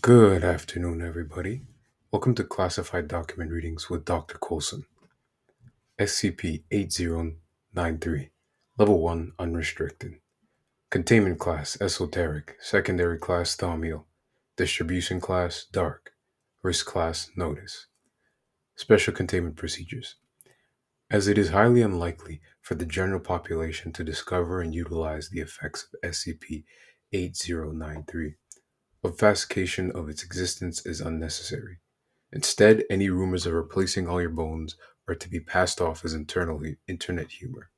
Good afternoon, everybody. Welcome to Classified Document Readings with Dr. Colson. SCP-8093, Level 1 Unrestricted. Containment Class Esoteric. Secondary Class Thaumiel. Distribution Class Dark. Risk Class Notice. Special Containment Procedures. As it is highly unlikely for the general population to discover and utilize the effects of SCP-8093, obfuscation of its existence is unnecessary. Instead, any rumors of replacing all your bones are to be passed off as internet humor.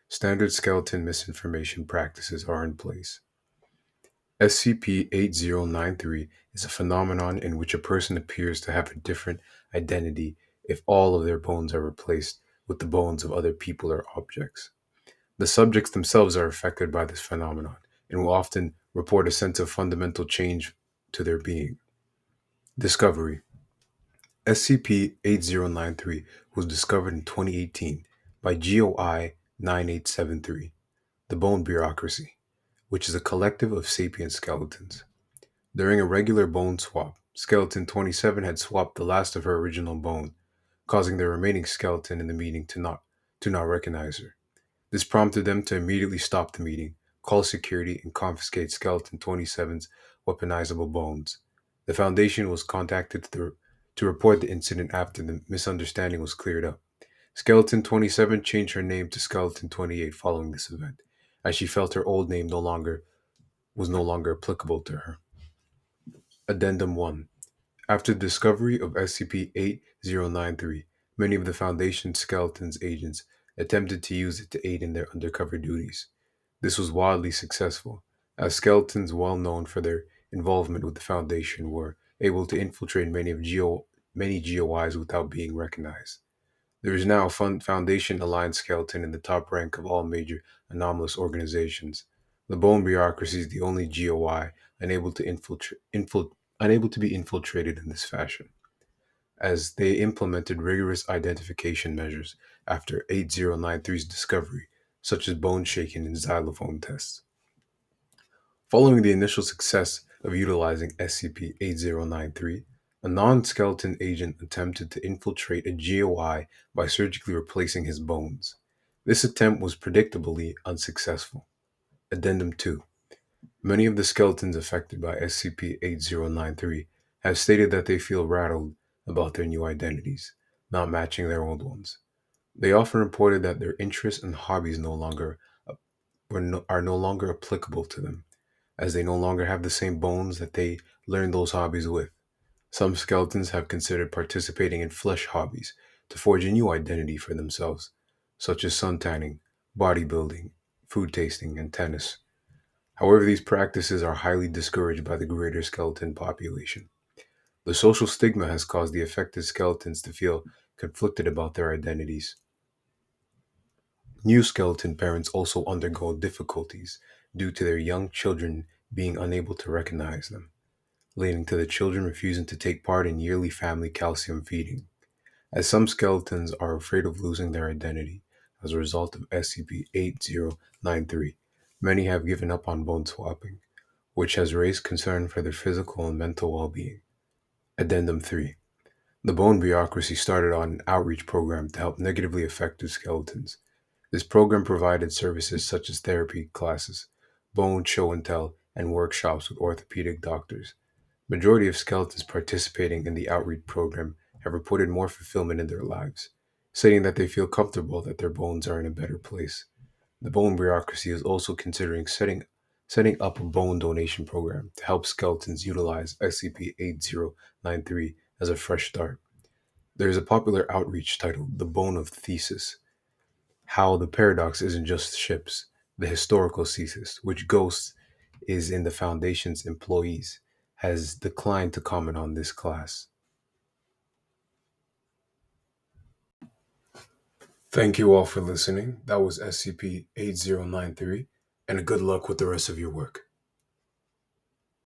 Standard skeleton misinformation practices are in place. SCP-8093 is a phenomenon in which a person appears to have a different identity if all of their bones are replaced with the bones of other people or objects. The subjects themselves are affected by this phenomenon and will often report a sense of fundamental change to their being. Discovery. SCP-8093 was discovered in 2018 by GOI 9873, the Bone Bureaucracy, which is a collective of sapient skeletons. During a regular bone swap, Skeleton 27 had swapped the last of her original bone, causing the remaining skeleton in the meeting to not recognize her. This prompted them to immediately stop the meeting, call security, and confiscate Skeleton 27's weaponizable bones. The Foundation was contacted to report the incident after the misunderstanding was cleared up. Skeleton 27 changed her name to Skeleton 28 following this event, as she felt her old name was no longer applicable to her. Addendum 1. After the discovery of SCP-8093, many of the Foundation's Skeleton's agents attempted to use it to aid in their undercover duties. This was wildly successful, as skeletons well known for their involvement with the Foundation were able to infiltrate many GOIs without being recognized. There is now a Foundation-aligned skeleton in the top rank of all major anomalous organizations. The Bone Bureaucracy is the only GOI unable to be infiltrated in this fashion, as they implemented rigorous identification measures after 8093's discovery, such as bone shaking and xylophone tests. Following the initial success of utilizing SCP-8093, a non-skeleton agent attempted to infiltrate a GOI by surgically replacing his bones. This attempt was predictably unsuccessful. Addendum 2. Many of the skeletons affected by SCP-8093 have stated that they feel rattled about their new identities, not matching their old ones. They often reported that their interests and hobbies are no longer applicable to them, as they no longer have the same bones that they learned those hobbies with. Some skeletons have considered participating in flesh hobbies to forge a new identity for themselves, such as suntanning, bodybuilding, food tasting, and tennis. However, these practices are highly discouraged by the greater skeleton population. The social stigma has caused the affected skeletons to feel conflicted about their identities. New skeleton parents also undergo difficulties due to their young children being unable to recognize them, leading to the children refusing to take part in yearly family calcium feeding. As some skeletons are afraid of losing their identity as a result of SCP-8093, many have given up on bone swapping, which has raised concern for their physical and mental well-being. Addendum 3. The Bone Bureaucracy started on an outreach program to help negatively affected skeletons. This program provided services such as therapy classes, bone show and tell, and workshops with orthopedic doctors. Majority of skeletons participating in the outreach program have reported more fulfillment in their lives, stating that they feel comfortable that their bones are in a better place. The Bone Bureaucracy is also considering setting up a bone donation program to help skeletons utilize SCP-8093 as a fresh start. There is a popular outreach titled The Bone of Theseus, how the paradox isn't just ships, the historical Theseus, which Ghost is in the Foundation's employees, has declined to comment on this class. Thank you all for listening. That was SCP-8093, and good luck with the rest of your work.